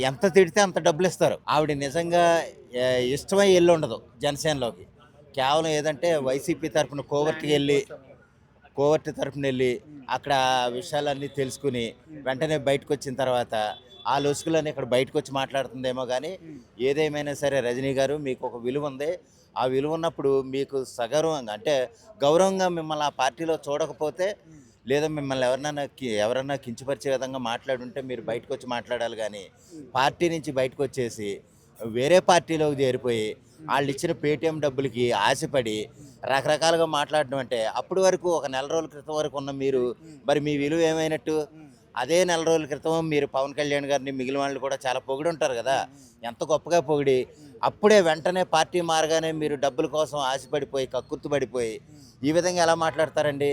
ఎంత తిడితే అంత డబ్బులిస్తారు. ఆవిడ నిజంగా ఇష్టమై ఎళ్ళుండదు జనసేనలోకి. కేవలం ఏదంటే వైసీపీ తరపున కోవర్ట్ తరపునెళ్ళి అక్కడ విషయాలన్నీ తెలుసుకుని వెంటనే బయటకొచ్చిన తర్వాత ఆ లొసుగులన్నీ ఇక్కడ బయటకొచ్చి మాట్లాడుతుందేమో గానీ, ఏదేమైనా సరే రజనీ గారు మీకొక విలువుంది. ఆ విలువున్నప్పుడు మీకు సగర్వంగా అంటే గౌరవంగా మిమ్మల్ని ఆ పార్టీలో చూడకపోతే లేదా మిమ్మల్ని ఎవరన్నా కించపరిచే విధంగా మాట్లాడుంటే మీరు బయటకొచ్చి మాట్లాడాలి గానీ, పార్టీ నుంచి బయటకొచ్చేసి వేరే పార్టీలోకి చేరిపోయి ఆళ్ళిచ్చిన పేటీఎం డబ్బులకి ఆశపడి రకరకాలుగా మాట్లాడడం అంటే అప్పటి వరకు ఒక నెల రోజుల క్రితం వరకు ఉన్న మీరు మరి మీ విలువ ఏమైనట్టు? అదే నెల రోజుల క్రితం మీరు పవన్ కళ్యాణ్ గారిని మిగిలిన వాళ్ళు కూడా చాలా పొగిడుంటారు గదా! ఎంత గొప్పగా పొగిడి అప్పుడే వెంటనే పార్టీ మారగానే మీరు డబ్బుల కోసం ఆశపడిపోయి, కక్కుర్తిపడిపోయి ఈ విధంగా ఎలా మాట్లాడతారండి?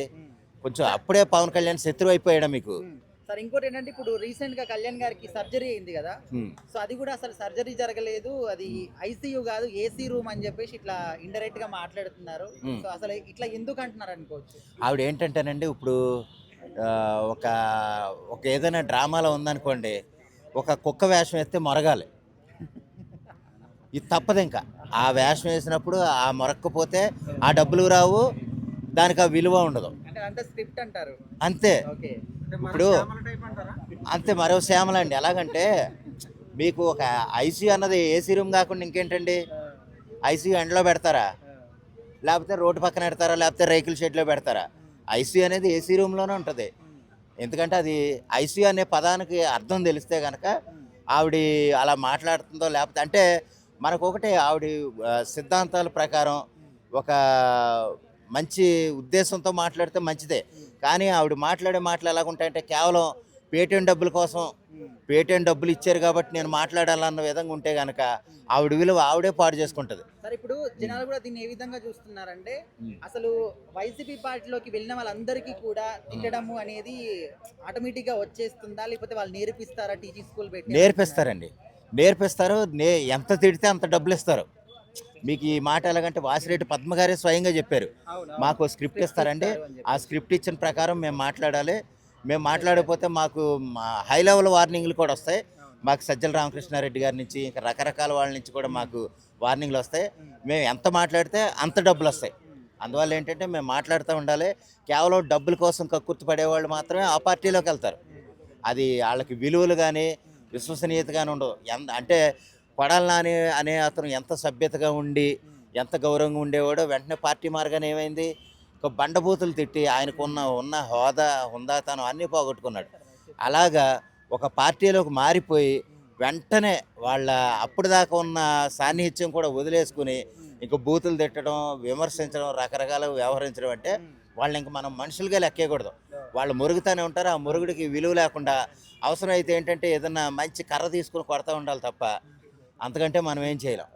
కొంచెం అప్పుడే పవన్ కళ్యాణ్ శత్రువయిపోయాడా మీకు? సార్ ఇంకోటేంటంటే ఇప్పుడు రీసెంట్‌గా కళ్యాణ్ గారికి సర్జరీ అయింది గదా! హ్మ్. సో, అది గూడా అసలు సర్జరీ జరగలేదు. అది ఐసీయూ గాదు ఏసీ రూమ్ అని జెప్పేసి ఇట్లా ఇండైరెక్ట్‌గా మాట్లాడుతున్నారు. హ్మ్. సో, అసలు ఇట్లా ఎందుకంటున్నారనుకోవచ్చు? ఆవిడేంటంటేనండి ఇప్పుడు ఒక ఒక ఏదైనా డ్రామాలో ఉందనుకోండి, ఒక కుక్క వేషం ఎత్తే మొరగాలి. ఇది తప్పదింక. ఆ వేషం వేసినప్పుడు మొరక్కపోతే ఆ డబ్బులు రావు, దానికి ఆ విలువ ఉండదు. అంటే అదంతా స్క్రిప్ట్ అంటారు. అంతే. ఓకే. ఇప్పుడు అంతే మరో శ్యామల అండి. ఎలాగంటే మీకు ఒక ఐసీయూ అన్నది ఏసీ రూమ్ గాకుండా ఇంకేంటండి? ఆ! ఐసీయూ ఎండలో పెడతారా? ఆ! లేపోతే రోడ్డు పక్కన పెడతారా? లేపోతే రేకుల షెడ్‌లో పెడతారా? ఐసీయూ అనేది ఏసీ రూమ్‌లోనే ఉంటది. హ్మ్. ఎందుకంటే అది ఐసీయూ అనే పదానికి అర్థం తెలిస్తే గనక హ్మ్. ఆవిడ అలా మాట్లాడుతుందో లేపోతే అంటే మనకొకటి ఆవిడ సిద్ధాంతాల ప్రకారం హ్మ్. ఒక మంచి ఉద్దేశంతో మాట్లాడితే మంచిదే. హ్మ్. కానీ ఆవిడ మాట్లాడే మాటలు ఎలాగుంటాయంటే కేవలం పేటీఎం డబ్బుల కోసం హ్మ్. పేటీఎం డబ్బులు ఇచ్చారు కాబట్టి నేను మాట్లాడాలన్న విధంగా ఉంటే గనక హ్మ్. ఆవిడ విలువ ఆవిడే పాడు చేసుకుంటది. సరే ఇప్పుడు హ్మ్. జనాలు గూడా దీన్ని ఏ విధంగా చూస్తున్నారంటే, హ్మ్. అసలు వైసీపీ పార్టీలోకి వెళ్ళిన వాళ్ళందరికీ కూడా హ్మ్. తిట్టడము అనేది ఆటోమేటిక్‌గా వచ్చేస్తుందా? లేకపోతే వాళ్ళు నేర్పిస్తారా టీచింగ్ స్కూల్ పెట్టి అని అంటున్నారు? నేర్పిస్తారండి. నేర్పిస్తారు. ఎంత తిడితే అంత డబ్బులిస్తారు. మీకు ఈ మాట ఎలాగంటే వాసిరెడ్డి పద్మ గారే స్వయంగా చెప్పారు. అవునవును. మాకో స్క్రిప్ట్ స్క్రిప్ట్ ఇస్తారండి. ఇస్తారు అని ఆ జెప్పేసి. స్క్రిప్ట్ ఇచ్చిన ప్రకారం మేము మాట్లాడాలి. మేము చెప్పారు. మాట్లాడకపోతే మాకు హై లెవెల్ వార్నింగ్‌లు కూడా వస్తాయి. అవును. మాకు సజ్జల రామకృష్ణారెడ్డి గారి నుంచి ఇంకా రకరకాల వాళ్ళ నుంచి కూడా హ్మ్. మాకు వార్నింగ్‌లొస్తాయి. హ్మ్. మేము ఎంత మాట్లాడితే అంత డబ్బులొస్తాయి. హ్మ్. అందువల్ల ఏంటంటే మేము మాట్లాడుతూ ఉండాలి. కేవలం డబ్బుల కోసం కక్కుర్తి పడేవాళ్ళు మాత్రమే ఆ పార్టీలోకెళ్తారు. హ్మ్. అది ఆళ్ళకి విలువలు గాని, హ్మ్. విశ్వసనీయత గాని ఉండవు. అంటే కొడాలి నాని అనే అతను ఎంత సభ్యతగా ఉండి, హ్మ్. ఎంత గౌరవంగా ఉండేవాడో వెంటనే పార్టీ మారగానే ఏమైంది? ఒక బండబూతులు తిట్టి హ్మ్. ఉన్న హోదా, హుందాతనం అన్నీ పోగొట్టుకున్నాడు. అలాగా ఒక పార్టీలోకి మారిపోయి హ్మ్. వెంటనే వాళ్ళ అప్పటిదాకా ఉన్న సాన్నిహిత్యం కూడా వదిలేసుకొని, హ్మ్. ఇంక బూతులు తిట్టడం, విమర్శించడం, రకరకాలుగా వ్యవహరించడం అంటే హ్మ్. వాళ్ళనింక మనం మనుషులుగా లెక్కేయకూడదు. ఓహ్! వాళ్ళు మొరుగుతానే ఉంటారు. ఆ మొరుగుడికి విలువ లేకుండా అవసరమైతే ఏంటంటే ఏదన్నా మంచి కర్ర తీసుకొని కొడతా ఉండాలి తప్ప, అంతకంటే మనం ఏం చేయలేం.